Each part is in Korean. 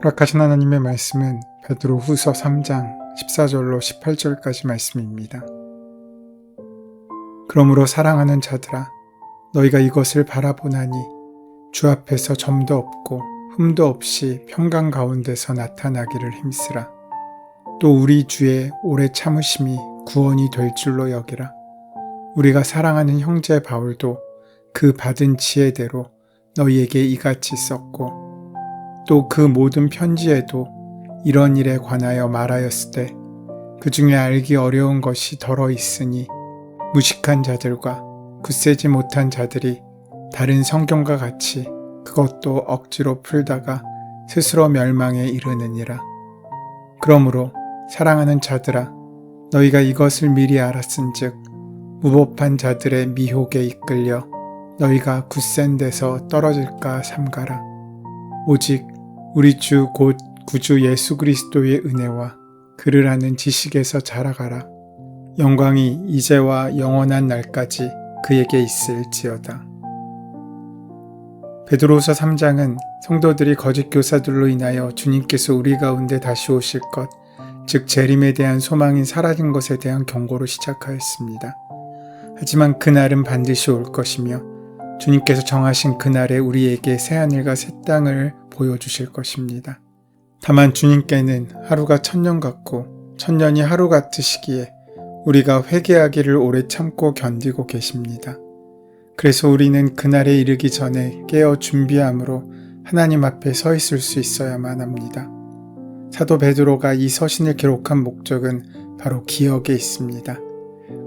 허락하신 하나님의 말씀은 베드로후서 3장 14절로 18절까지 말씀입니다. 그러므로 사랑하는 자들아, 너희가 이것을 바라보나니 주 앞에서 점도 없고 흠도 없이 평강 가운데서 나타나기를 힘쓰라. 또 우리 주의 오래 참으심이 구원이 될 줄로 여기라. 우리가 사랑하는 형제 바울도 그 받은 지혜대로 너희에게 이같이 썼고, 또 그 모든 편지에도 이런 일에 관하여 말하였을 때 그 중에 알기 어려운 것이 덜어 있으니 무식한 자들과 굳세지 못한 자들이 다른 성경과 같이 그것도 억지로 풀다가 스스로 멸망에 이르느니라. 그러므로 사랑하는 자들아, 너희가 이것을 미리 알았은즉 무법한 자들의 미혹에 이끌려 너희가 굳센 데서 떨어질까 삼가라. 오직 우리 주 곧 구주 예수 그리스도의 은혜와 그를 아는 지식에서 자라가라. 영광이 이제와 영원한 날까지 그에게 있을지어다. 베드로후서 3장은 성도들이 거짓 교사들로 인하여 주님께서 우리 가운데 다시 오실 것, 즉 재림에 대한 소망이 사라진 것에 대한 경고로 시작하였습니다. 하지만 그날은 반드시 올 것이며 주님께서 정하신 그날에 우리에게 새하늘과 새 땅을 보여주실 것입니다. 다만 주님께는 하루가 천년 같고 천년이 하루 같으시기에 우리가 회개하기를 오래 참고 견디고 계십니다. 그래서 우리는 그날에 이르기 전에 깨어 준비함으로 하나님 앞에 서 있을 수 있어야만 합니다. 사도 베드로가 이 서신을 기록한 목적은 바로 기억에 있습니다.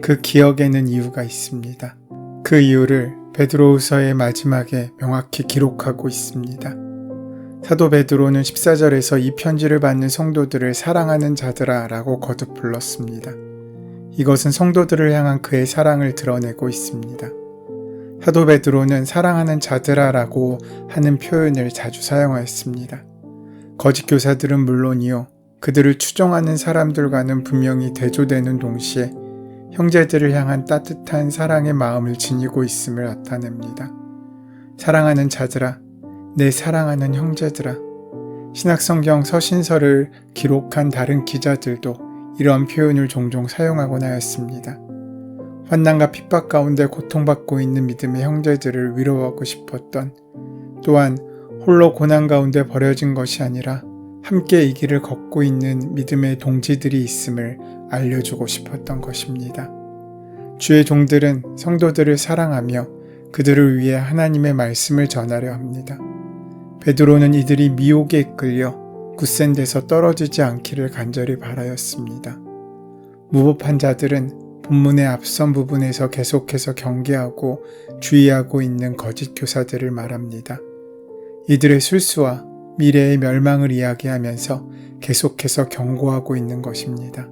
그 기억에는 이유가 있습니다. 그 이유를 베드로후서의 마지막에 명확히 기록하고 있습니다. 사도 베드로는 14절에서 이 편지를 받는 성도들을 사랑하는 자들아 라고 거듭 불렀습니다. 이것은 성도들을 향한 그의 사랑을 드러내고 있습니다. 사도 베드로는 사랑하는 자들아 라고 하는 표현을 자주 사용하였습니다. 거짓 교사들은 물론이요, 그들을 추종하는 사람들과는 분명히 대조되는 동시에 형제들을 향한 따뜻한 사랑의 마음을 지니고 있음을 나타냅니다. 사랑하는 자들아, 내 사랑하는 형제들아. 신약성경 서신서를 기록한 다른 기자들도 이러한 표현을 종종 사용하곤 하였습니다. 환난과 핍박 가운데 고통받고 있는 믿음의 형제들을 위로하고 싶었던, 또한 홀로 고난 가운데 버려진 것이 아니라 함께 이 길을 걷고 있는 믿음의 동지들이 있음을 알려주고 싶었던 것입니다. 주의 종들은 성도들을 사랑하며 그들을 위해 하나님의 말씀을 전하려 합니다. 베드로는 이들이 미혹에 이끌려 굳센 데서 떨어지지 않기를 간절히 바라였습니다. 무법한 자들은 본문의 앞선 부분에서 계속해서 경계하고 주의하고 있는 거짓 교사들을 말합니다. 이들의 술수와 미래의 멸망을 이야기하면서 계속해서 경고하고 있는 것입니다.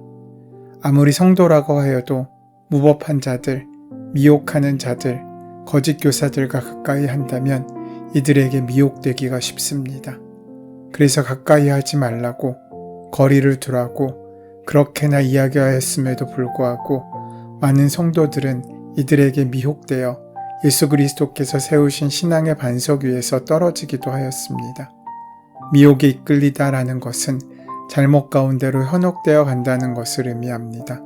아무리 성도라고 하여도 무법한 자들, 미혹하는 자들, 거짓 교사들과 가까이 한다면 이들에게 미혹되기가 쉽습니다. 그래서 가까이 하지 말라고, 거리를 두라고 그렇게나 이야기하였음에도 불구하고 많은 성도들은 이들에게 미혹되어 예수 그리스도께서 세우신 신앙의 반석 위에서 떨어지기도 하였습니다. 미혹에 이끌리다라는 것은 잘못 가운데로 현혹되어 간다는 것을 의미합니다.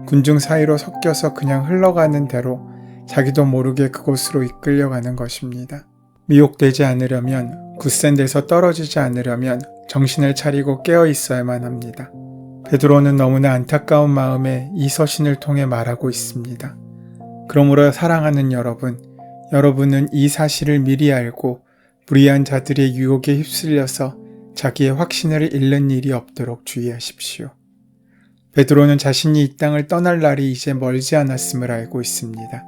군중 사이로 섞여서 그냥 흘러가는 대로 자기도 모르게 그곳으로 이끌려가는 것입니다. 미혹되지 않으려면, 굳센 데서 떨어지지 않으려면 정신을 차리고 깨어 있어야만 합니다. 베드로는 너무나 안타까운 마음에 이 서신을 통해 말하고 있습니다. 그러므로 사랑하는 여러분은 이 사실을 미리 알고 불의한 자들의 유혹에 휩쓸려서 자기의 확신을 잃는 일이 없도록 주의하십시오. 베드로는 자신이 이 땅을 떠날 날이 이제 멀지 않았음을 알고 있습니다.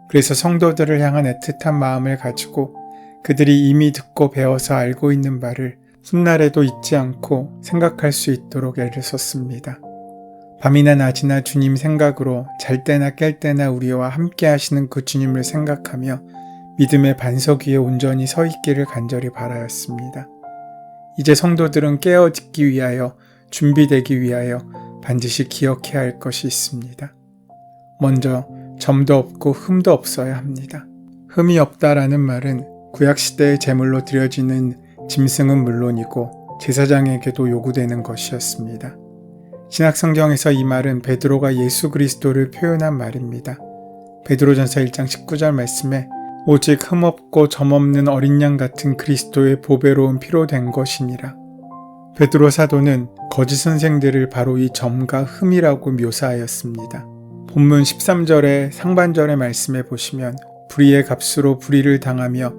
그래서 성도들을 향한 애틋한 마음을 가지고 그들이 이미 듣고 배워서 알고 있는 바를 훗날에도 잊지 않고 생각할 수 있도록 애를 썼습니다. 밤이나 낮이나 주님 생각으로 잘 때나 깰 때나 우리와 함께 하시는 그 주님을 생각하며 믿음의 반석 위에 온전히 서 있기를 간절히 바라였습니다. 이제 성도들은 깨어지기 위하여, 준비되기 위하여 반드시 기억해야 할 것이 있습니다. 먼저 점도 없고 흠도 없어야 합니다. 흠이 없다라는 말은 구약시대의 제물로 드려지는 짐승은 물론이고 제사장에게도 요구되는 것이었습니다. 신약성경에서 이 말은 베드로가 예수 그리스도를 표현한 말입니다. 베드로전서 1장 19절 말씀에 오직 흠없고 점없는 어린 양 같은 그리스도의 보배로운 피로 된 것이니라. 베드로 사도는 거짓 선생들을 바로 이 점과 흠이라고 묘사하였습니다. 본문 13절의 상반절의 말씀에 보시면 불의의 값으로 불의를 당하며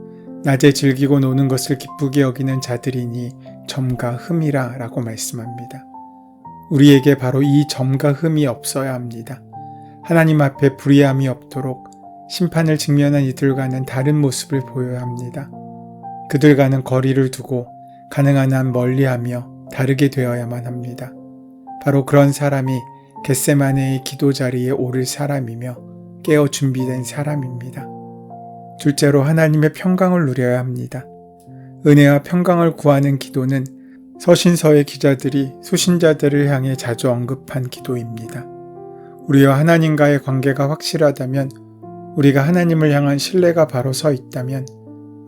낮에 즐기고 노는 것을 기쁘게 여기는 자들이니 점과 흠이라 라고 말씀합니다. 우리에게 바로 이 점과 흠이 없어야 합니다. 하나님 앞에 불의함이 없도록 심판을 직면한 이들과는 다른 모습을 보여야 합니다. 그들과는 거리를 두고 가능한 한 멀리하며 다르게 되어야만 합니다. 바로 그런 사람이 겟세마네의 기도 자리에 오를 사람이며 깨어 준비된 사람입니다. 둘째로 하나님의 평강을 누려야 합니다. 은혜와 평강을 구하는 기도는 서신서의 기자들이 수신자들을 향해 자주 언급한 기도입니다. 우리와 하나님과의 관계가 확실하다면, 우리가 하나님을 향한 신뢰가 바로 서 있다면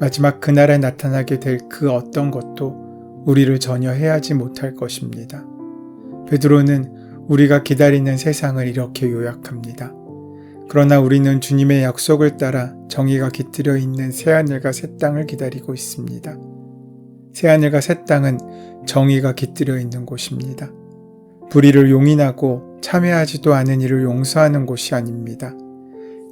마지막 그날에 나타나게 될 그 어떤 것도 우리를 전혀 해하지 못할 것입니다. 베드로는 우리가 기다리는 세상을 이렇게 요약합니다. 그러나 우리는 주님의 약속을 따라 정의가 깃들여 있는 새하늘과 새 땅을 기다리고 있습니다. 새하늘과 새 땅은 정의가 깃들여 있는 곳입니다. 불의를 용인하고 참회하지도 않은 이를 용서하는 곳이 아닙니다.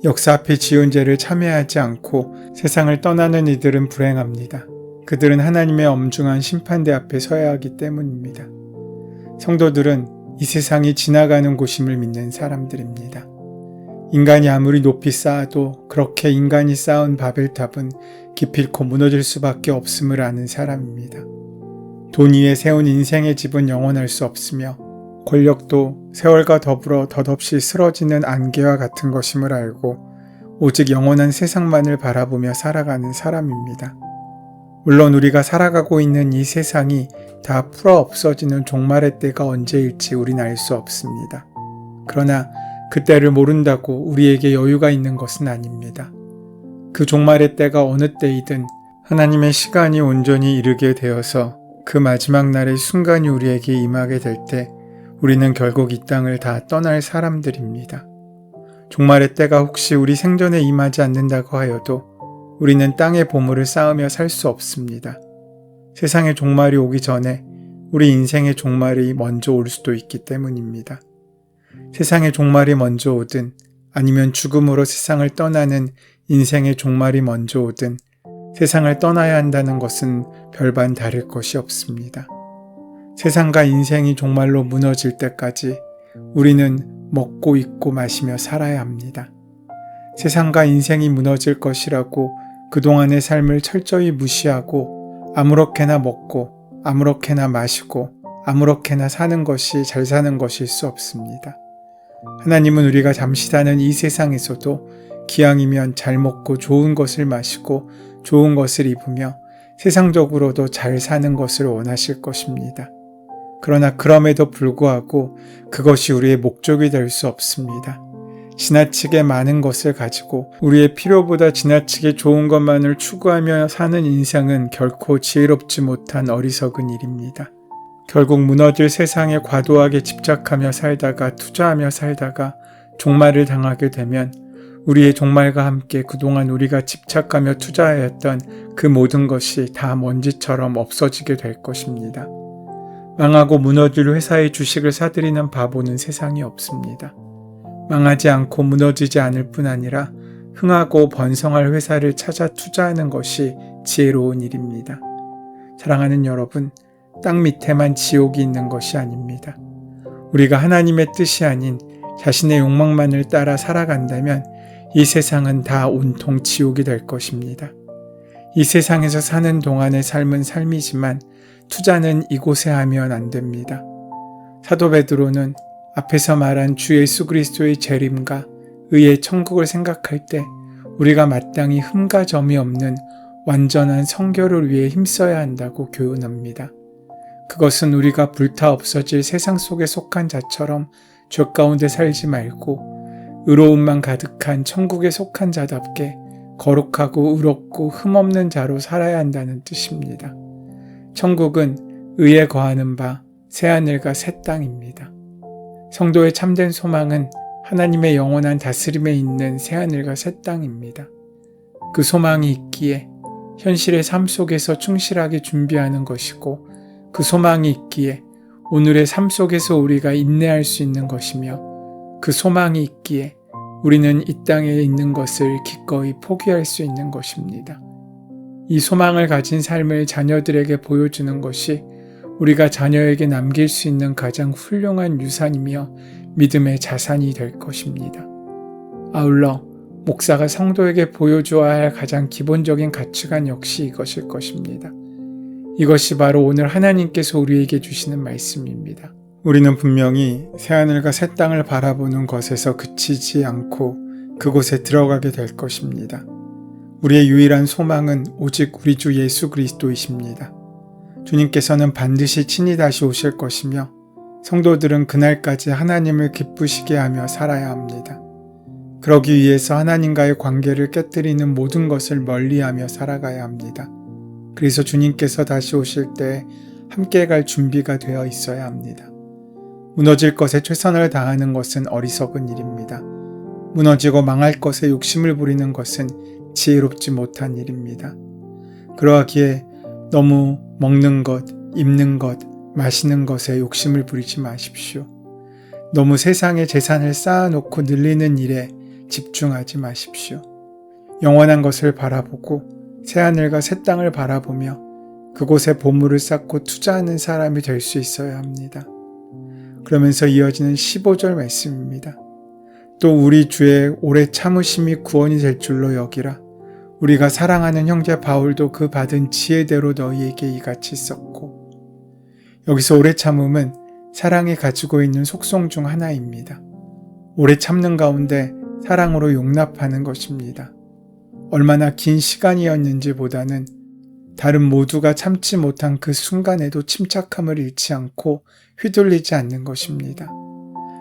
역사 앞에 지은 죄를 참회하지 않고 세상을 떠나는 이들은 불행합니다. 그들은 하나님의 엄중한 심판대 앞에 서야 하기 때문입니다. 성도들은 이 세상이 지나가는 곳임을 믿는 사람들입니다. 인간이 아무리 높이 쌓아도 그렇게 인간이 쌓은 바벨탑은 기필코 무너질 수밖에 없음을 아는 사람입니다. 돈 위에 세운 인생의 집은 영원할 수 없으며 권력도 세월과 더불어 덧없이 쓰러지는 안개와 같은 것임을 알고 오직 영원한 세상만을 바라보며 살아가는 사람입니다. 물론 우리가 살아가고 있는 이 세상이 다 풀어 없어지는 종말의 때가 언제일지 우린 알 수 없습니다. 그러나 그때를 모른다고 우리에게 여유가 있는 것은 아닙니다. 그 종말의 때가 어느 때이든 하나님의 시간이 온전히 이르게 되어서 그 마지막 날의 순간이 우리에게 임하게 될 때 우리는 결국 이 땅을 다 떠날 사람들입니다. 종말의 때가 혹시 우리 생전에 임하지 않는다고 하여도 우리는 땅의 보물을 쌓으며 살 수 없습니다. 세상의 종말이 오기 전에 우리 인생의 종말이 먼저 올 수도 있기 때문입니다. 세상의 종말이 먼저 오든 아니면 죽음으로 세상을 떠나는 인생의 종말이 먼저 오든 세상을 떠나야 한다는 것은 별반 다를 것이 없습니다. 세상과 인생이 종말로 무너질 때까지 우리는 먹고 입고 마시며 살아야 합니다. 세상과 인생이 무너질 것이라고 그동안의 삶을 철저히 무시하고 아무렇게나 먹고 아무렇게나 마시고 아무렇게나 사는 것이 잘 사는 것일 수 없습니다. 하나님은 우리가 잠시 사는 이 세상에서도 기왕이면 잘 먹고 좋은 것을 마시고 좋은 것을 입으며 세상적으로도 잘 사는 것을 원하실 것입니다. 그러나 그럼에도 불구하고 그것이 우리의 목적이 될 수 없습니다. 지나치게 많은 것을 가지고 우리의 필요보다 지나치게 좋은 것만을 추구하며 사는 인생은 결코 지혜롭지 못한 어리석은 일입니다. 결국 무너질 세상에 과도하게 집착하며 살다가 투자하며 살다가 종말을 당하게 되면 우리의 종말과 함께 그동안 우리가 집착하며 투자하였던 그 모든 것이 다 먼지처럼 없어지게 될 것입니다. 망하고 무너질 회사의 주식을 사들이는 바보는 세상에 없습니다. 망하지 않고 무너지지 않을 뿐 아니라 흥하고 번성할 회사를 찾아 투자하는 것이 지혜로운 일입니다. 사랑하는 여러분, 땅 밑에만 지옥이 있는 것이 아닙니다. 우리가 하나님의 뜻이 아닌 자신의 욕망만을 따라 살아간다면 이 세상은 다 온통 지옥이 될 것입니다. 이 세상에서 사는 동안의 삶은 삶이지만 투자는 이곳에 하면 안 됩니다. 사도 베드로는 앞에서 말한 주 예수 그리스도의 재림과 의의 천국을 생각할 때 우리가 마땅히 흠과 점이 없는 완전한 성결을 위해 힘써야 한다고 교훈합니다. 그것은 우리가 불타 없어질 세상 속에 속한 자처럼 죄 가운데 살지 말고 의로움만 가득한 천국에 속한 자답게 거룩하고 의롭고 흠없는 자로 살아야 한다는 뜻입니다. 천국은 의에 거하는 바 새하늘과 새 땅입니다. 성도의 참된 소망은 하나님의 영원한 다스림에 있는 새하늘과 새 땅입니다. 그 소망이 있기에 현실의 삶 속에서 충실하게 준비하는 것이고, 그 소망이 있기에 오늘의 삶 속에서 우리가 인내할 수 있는 것이며, 그 소망이 있기에 우리는 이 땅에 있는 것을 기꺼이 포기할 수 있는 것입니다. 이 소망을 가진 삶을 자녀들에게 보여주는 것이 우리가 자녀에게 남길 수 있는 가장 훌륭한 유산이며 믿음의 자산이 될 것입니다. 아울러 목사가 성도에게 보여주어야 할 가장 기본적인 가치관 역시 이것일 것입니다. 이것이 바로 오늘 하나님께서 우리에게 주시는 말씀입니다. 우리는 분명히 새하늘과 새 땅을 바라보는 것에서 그치지 않고 그곳에 들어가게 될 것입니다. 우리의 유일한 소망은 오직 우리 주 예수 그리스도이십니다. 주님께서는 반드시 친히 다시 오실 것이며, 성도들은 그날까지 하나님을 기쁘시게 하며 살아야 합니다. 그러기 위해서 하나님과의 관계를 깨뜨리는 모든 것을 멀리하며 살아가야 합니다. 그래서 주님께서 다시 오실 때 함께 갈 준비가 되어 있어야 합니다. 무너질 것에 최선을 다하는 것은 어리석은 일입니다. 무너지고 망할 것에 욕심을 부리는 것은 지혜롭지 못한 일입니다. 그러하기에 너무 먹는 것, 입는 것, 마시는 것에 욕심을 부리지 마십시오. 너무 세상에 재산을 쌓아놓고 늘리는 일에 집중하지 마십시오. 영원한 것을 바라보고 새하늘과 새 땅을 바라보며 그곳에 보물을 쌓고 투자하는 사람이 될 수 있어야 합니다. 그러면서 이어지는 15절 말씀입니다. 또 우리 주의 오래 참으심이 구원이 될 줄로 여기라. 우리가 사랑하는 형제 바울도 그 받은 지혜대로 너희에게 이같이 썼고. 여기서 오래 참음은 사랑이 가지고 있는 속성 중 하나입니다. 오래 참는 가운데 사랑으로 용납하는 것입니다. 얼마나 긴 시간이었는지 보다는 다른 모두가 참지 못한 그 순간에도 침착함을 잃지 않고 휘둘리지 않는 것입니다.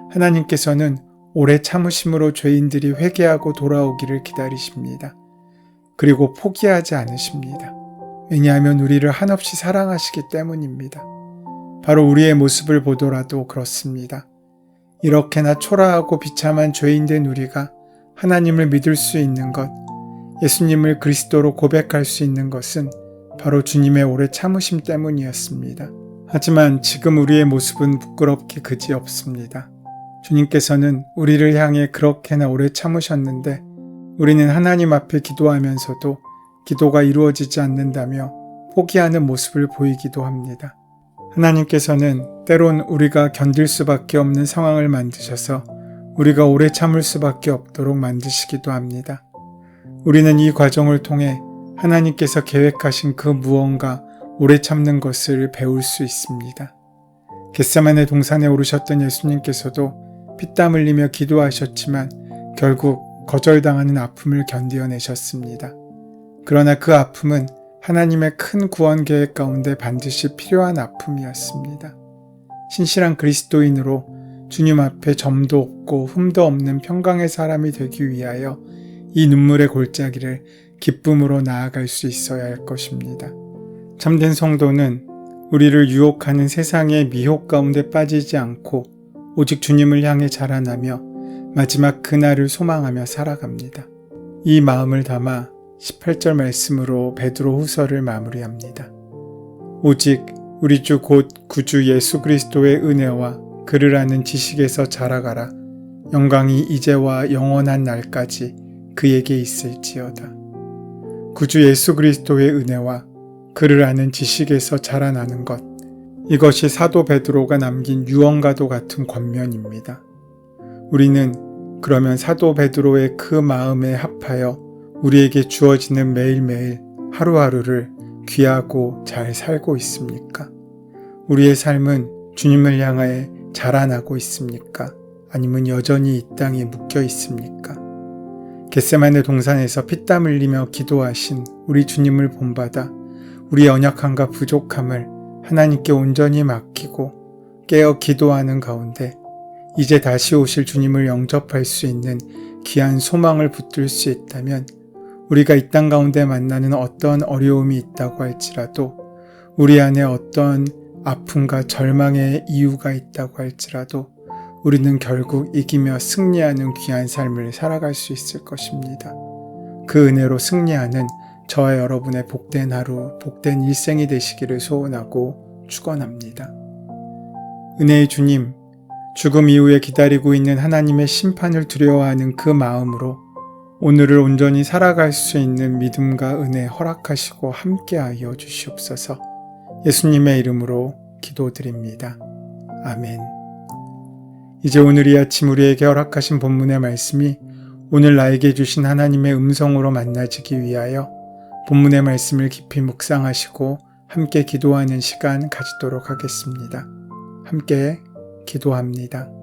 하나님께서는 오래 참으심으로 죄인들이 회개하고 돌아오기를 기다리십니다. 그리고 포기하지 않으십니다. 왜냐하면 우리를 한없이 사랑하시기 때문입니다. 바로 우리의 모습을 보더라도 그렇습니다. 이렇게나 초라하고 비참한 죄인된 우리가 하나님을 믿을 수 있는 것, 예수님을 그리스도로 고백할 수 있는 것은 바로 주님의 오래 참으심 때문이었습니다. 하지만 지금 우리의 모습은 부끄럽기 그지없습니다. 주님께서는 우리를 향해 그렇게나 오래 참으셨는데 우리는 하나님 앞에 기도하면서도 기도가 이루어지지 않는다며 포기하는 모습을 보이기도 합니다. 하나님께서는 때론 우리가 견딜 수밖에 없는 상황을 만드셔서 우리가 오래 참을 수밖에 없도록 만드시기도 합니다. 우리는 이 과정을 통해 하나님께서 계획하신 그 무언가 오래 참는 것을 배울 수 있습니다. 겟세마네 동산에 오르셨던 예수님께서도 피땀 흘리며 기도하셨지만 결국 거절당하는 아픔을 견디어내셨습니다. 그러나 그 아픔은 하나님의 큰 구원 계획 가운데 반드시 필요한 아픔이었습니다. 신실한 그리스도인으로 주님 앞에 점도 없고 흠도 없는 평강의 사람이 되기 위하여 이 눈물의 골짜기를 기쁨으로 나아갈 수 있어야 할 것입니다. 참된 성도는 우리를 유혹하는 세상의 미혹 가운데 빠지지 않고 오직 주님을 향해 자라나며 마지막 그날을 소망하며 살아갑니다. 이 마음을 담아 18절 말씀으로 베드로 후서를 마무리합니다. 오직 우리 주 곧 구주 예수 그리스도의 은혜와 그를 아는 지식에서 자라가라. 영광이 이제와 영원한 날까지 그에게 있을지어다. 구주 예수 그리스도의 은혜와 그를 아는 지식에서 자라나는 것, 이것이 사도 베드로가 남긴 유언과도 같은 권면입니다. 우리는 그러면 사도 베드로의 그 마음에 합하여 우리에게 주어지는 매일매일 하루하루를 귀하고 잘 살고 있습니까? 우리의 삶은 주님을 향하여 자라나고 있습니까? 아니면 여전히 이 땅에 묶여 있습니까? 겟세마네 동산에서 피땀 흘리며 기도하신 우리 주님을 본받아 우리의 연약함과 부족함을 하나님께 온전히 맡기고 깨어 기도하는 가운데 이제 다시 오실 주님을 영접할 수 있는 귀한 소망을 붙들 수 있다면 우리가 이 땅 가운데 만나는 어떤 어려움이 있다고 할지라도 우리 안에 어떤 아픔과 절망의 이유가 있다고 할지라도 우리는 결국 이기며 승리하는 귀한 삶을 살아갈 수 있을 것입니다. 그 은혜로 승리하는 저와 여러분의 복된 하루, 복된 일생이 되시기를 소원하고 축원합니다. 은혜의 주님, 죽음 이후에 기다리고 있는 하나님의 심판을 두려워하는 그 마음으로 오늘을 온전히 살아갈 수 있는 믿음과 은혜 허락하시고 함께하여 주시옵소서. 예수님의 이름으로 기도드립니다. 아멘. 이제 오늘 이 아침 우리에게 허락하신 본문의 말씀이 오늘 나에게 주신 하나님의 음성으로 만나지기 위하여 본문의 말씀을 깊이 묵상하시고 함께 기도하는 시간 가지도록 하겠습니다. 함께 기도합니다.